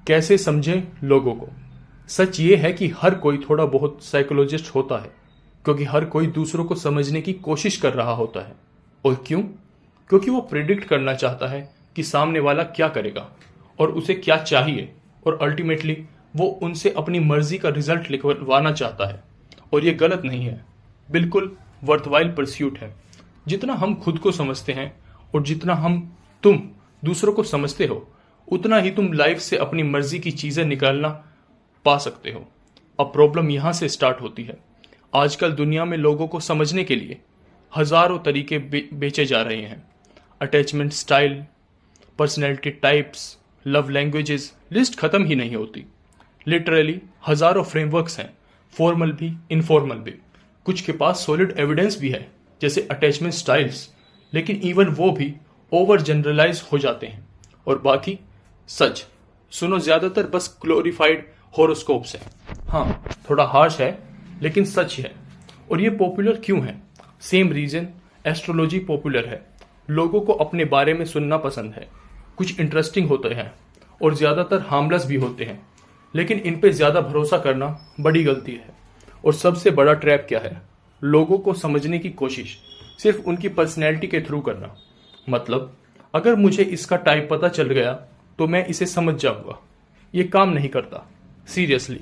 कैसे समझें लोगों को। सच ये है कि हर कोई थोड़ा बहुत साइकोलॉजिस्ट होता है, क्योंकि हर कोई दूसरों को समझने की कोशिश कर रहा होता है। और क्यों? क्योंकि वो प्रिडिक्ट करना चाहता है कि सामने वाला क्या करेगा और उसे क्या चाहिए, और अल्टीमेटली वो उनसे अपनी मर्जी का रिजल्ट लिखवाना चाहता है। और ये गलत नहीं है, बिल्कुल वर्थवाइल परस्यूट है। जितना हम खुद को समझते हैं और जितना तुम दूसरों को समझते हो, उतना ही तुम लाइफ से अपनी मर्जी की चीजें निकालना पा सकते हो। अब प्रॉब्लम यहां से स्टार्ट होती है। आजकल दुनिया में लोगों को समझने के लिए हजारों तरीके बेचे जा रहे हैं। Attachment style, personality types, love languages, list खत्म ही नहीं होती। लिटरली हजारों फ्रेमवर्क्स हैं, फॉर्मल भी इनफॉर्मल भी। कुछ के पास सॉलिड एविडेंस भी है, जैसे अटैचमेंट स्टाइल्स, लेकिन इवन वो भी ओवर जनरलाइज हो जाते हैं। और बाकी सच सुनो, ज्यादातर बस ग्लोरीफाइड हॉरोस्कोप्स हैं। हाँ, थोड़ा हार्श है लेकिन सच है। और ये पॉपुलर क्यों है? सेम रीजन एस्ट्रोलॉजी पॉपुलर है। लोगों को अपने बारे में सुनना पसंद है। कुछ इंटरेस्टिंग होते हैं और ज्यादातर हार्मलेस भी होते हैं, लेकिन इन पे ज्यादा भरोसा करना बड़ी गलती है। और सबसे बड़ा ट्रैप क्या है? लोगों को समझने की कोशिश सिर्फ उनकी पर्सनैलिटी के थ्रू करना। मतलब अगर मुझे इसका टाइप पता चल गया तो मैं इसे समझ जाऊंगा। ये काम नहीं करता, सीरियसली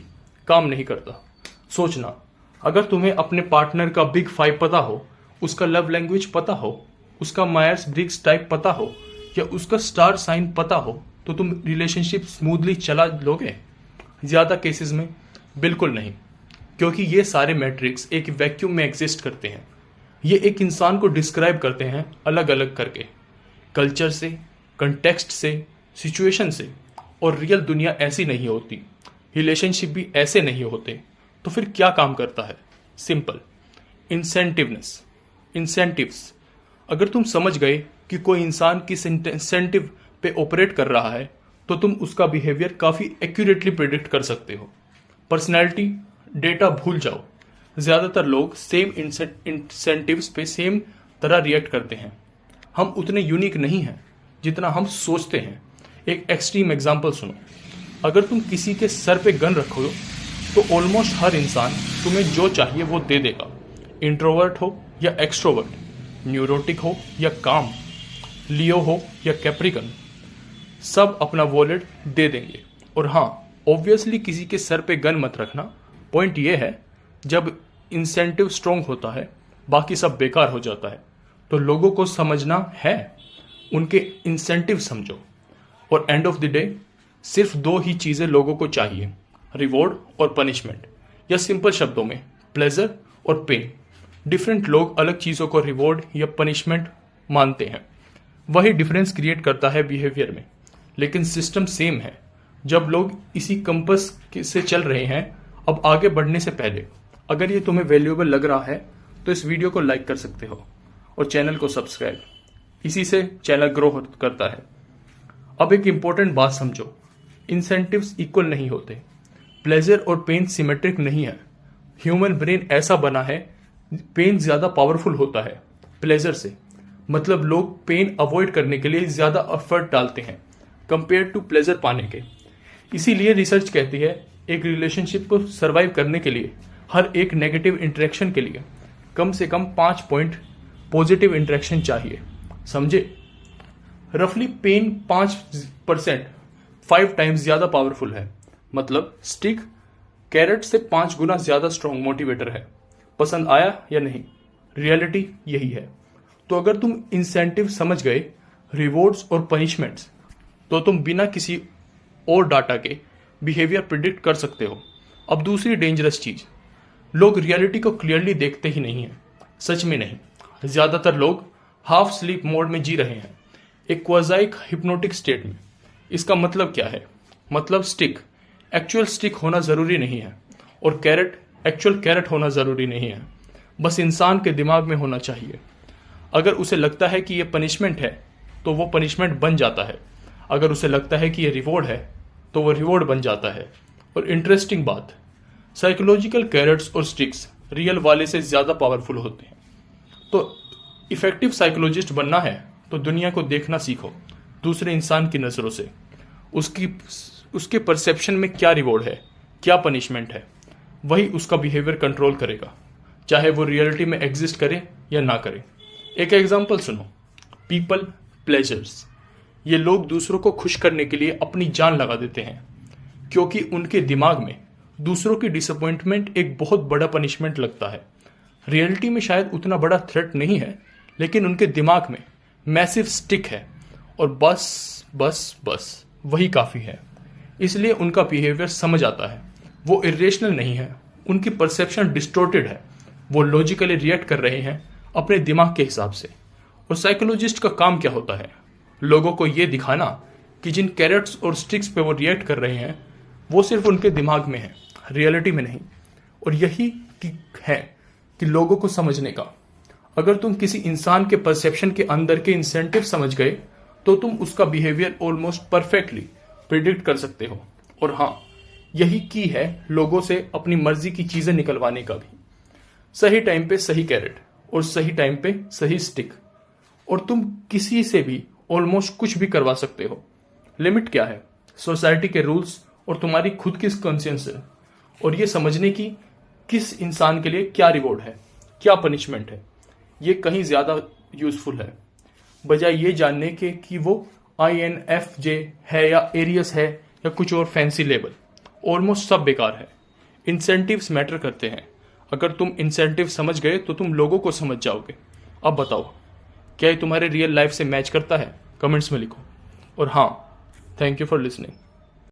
काम नहीं करता। सोचना, अगर तुम्हें अपने पार्टनर का बिग फाइव पता हो, उसका लव लैंग्वेज पता हो, उसका मायर्स ब्रिग्स टाइप पता हो, या उसका स्टार साइन पता हो, तो तुम रिलेशनशिप स्मूथली चला लोगे? ज्यादा केसेस में बिल्कुल नहीं, क्योंकि ये सारे मैट्रिक्स एक वैक्यूम में एग्जिस्ट करते हैं। ये एक इंसान को डिस्क्राइब करते हैं अलग अलग करके, कल्चर से, कंटेक्स्ट से, सिचुएशन से। और रियल दुनिया ऐसी नहीं होती, रिलेशनशिप भी ऐसे नहीं होते। तो फिर क्या काम करता है? Simple, incentives. अगर तुम समझ गए कि कोई इंसान किस इंसेंटिव पे ऑपरेट कर रहा है, तो तुम उसका बिहेवियर काफी एक्यूरेटली प्रिडिक्ट कर सकते हो। पर्सनैलिटी डेटा भूल जाओ, ज्यादातर लोग सेम इंसेंटिव्स पे सेम तरह रिएक्ट करते हैं। हम उतने यूनिक नहीं हैं जितना हम सोचते हैं। एक एक्सट्रीम एग्जांपल सुनो, अगर तुम किसी के सर पे गन रखो तो ऑलमोस्ट हर इंसान तुम्हें जो चाहिए वो दे देगा। इंट्रोवर्ट हो या एक्सट्रोवर्ट, न्यूरोटिक हो या काम, लियो हो या कैप्रिकन, सब अपना वॉलेट दे देंगे। और हाँ, ऑब्वियसली किसी के सर पे गन मत रखना। पॉइंट ये है, जब इंसेंटिव स्ट्रॉन्ग होता है बाकी सब बेकार हो जाता है। तो लोगों को समझना है, उनके इंसेंटिव समझो। और एंड ऑफ द डे सिर्फ दो ही चीजें लोगों को चाहिए, रिवॉर्ड और पनिशमेंट, या सिंपल शब्दों में प्लेजर और पेन। डिफरेंट लोग अलग चीजों को रिवॉर्ड या पनिशमेंट मानते हैं। वही डिफरेंस क्रिएट करता है बिहेवियर में, लेकिन सिस्टम सेम है। जब लोग इसी कंपस से चल रहे हैं, अब आगे बढ़ने से पहले अगर ये तुम्हें वैल्यूएबल लग रहा है तो इस वीडियो को लाइक कर सकते हो और चैनल को सब्सक्राइब। इसी से चैनल ग्रो करता है। अब एक इंपॉर्टेंट बात समझो, इंसेंटिव्स इक्वल नहीं होते। प्लेजर और पेन सिमेट्रिक नहीं है। ह्यूमन ब्रेन ऐसा बना है, पेन ज्यादा पावरफुल होता है प्लेजर से। मतलब लोग पेन अवॉइड करने के लिए ज्यादा एफर्ट डालते हैं कंपेयर टू प्लेजर पाने के। इसीलिए रिसर्च कहती है, एक रिलेशनशिप को सर्वाइव करने के लिए हर एक नेगेटिव इंटरेक्शन के लिए कम से कम 5 पॉइंट पॉजिटिव इंटरेक्शन चाहिए। समझे? रफली पेन 5%, 5 टाइम्स ज्यादा पावरफुल है। मतलब स्टिक कैरेट से 5 गुना ज्यादा स्ट्रॉन्ग मोटिवेटर है। पसंद आया या नहीं? रियलिटी यही है। तो अगर तुम इंसेंटिव समझ गए, रिवॉर्ड्स और पनिशमेंट्स, तो तुम बिना किसी और डाटा के बिहेवियर प्रिडिक्ट कर सकते हो। अब दूसरी डेंजरस चीज, लोग रियलिटी को क्लियरली देखते ही नहीं है। सच में नहीं, ज्यादातर लोग हाफ स्लीप मोड में जी रहे हैं, एक क्वाजाइक हिप्नोटिक स्टेट में। इसका मतलब क्या है? मतलब स्टिक एक्चुअल स्टिक होना जरूरी नहीं है, और कैरेट एक्चुअल कैरेट होना जरूरी नहीं है। बस इंसान के दिमाग में होना चाहिए। अगर उसे लगता है कि यह पनिशमेंट है तो वो पनिशमेंट बन जाता है। अगर उसे लगता है कि यह रिवॉर्ड है तो वो रिवॉर्ड बन जाता है। और इंटरेस्टिंग बात, साइकोलॉजिकल कैरेट्स और स्टिक्स रियल वाले से ज्यादा पावरफुल होते हैं। तो इफेक्टिव साइकोलॉजिस्ट बनना है तो दुनिया को देखना सीखो दूसरे इंसान की नजरों से, उसकी उसके परसेप्शन में क्या रिवॉर्ड है, क्या पनिशमेंट है, वही उसका बिहेवियर कंट्रोल करेगा, चाहे वो रियलिटी में एग्जिस्ट करे या ना करे। एक एग्जांपल सुनो, पीपल प्लेजर्स। ये लोग दूसरों को खुश करने के लिए अपनी जान लगा देते हैं, क्योंकि उनके दिमाग में दूसरों की डिसअपॉइंटमेंट एक बहुत बड़ा पनिशमेंट लगता है। रियलिटी में शायद उतना बड़ा थ्रेट नहीं है, लेकिन उनके दिमाग में मैसिव स्टिक है और बस बस बस वही काफ़ी है। इसलिए उनका बिहेवियर समझ आता है, वो इरेशनल नहीं है, उनकी परसेप्शन डिस्टोर्टेड है, वो लॉजिकली रिएक्ट कर रहे हैं अपने दिमाग के हिसाब से। और साइकोलॉजिस्ट का काम क्या होता है? लोगों को ये दिखाना कि जिन कैरेट्स और स्टिक्स पे वो रिएक्ट कर रहे हैं वो सिर्फ उनके दिमाग में है, रियलिटी में नहीं। और यही है कि लोगों को समझने का। अगर तुम किसी इंसान के परसेप्शन के अंदर के इंसेंटिव समझ गए तो तुम उसका बिहेवियर ऑलमोस्ट परफेक्टली प्रिडिक्ट कर सकते हो। और हाँ, यही की है लोगों से अपनी मर्जी की चीजें निकलवाने का भी। सही टाइम पे सही कैरेट और सही टाइम पे सही स्टिक, और तुम किसी से भी ऑलमोस्ट कुछ भी करवा सकते हो। लिमिट क्या है? सोसाइटी के रूल्स और तुम्हारी खुद की कॉन्शियंस है, और ये समझने की किस इंसान के लिए क्या रिवॉर्ड है, क्या पनिशमेंट है, ये कहीं ज्यादा यूजफुल है बजाय ये जानने के कि वो INFJ है या एरियस है या कुछ और फैंसी लेबल। ऑलमोस्ट सब बेकार है। इंसेंटिव्स मैटर करते हैं। अगर तुम इंसेंटिव समझ गए तो तुम लोगों को समझ जाओगे। अब बताओ, क्या ये तुम्हारे रियल लाइफ से मैच करता है? कमेंट्स में लिखो। और हाँ, थैंक यू फॉर लिसनिंग।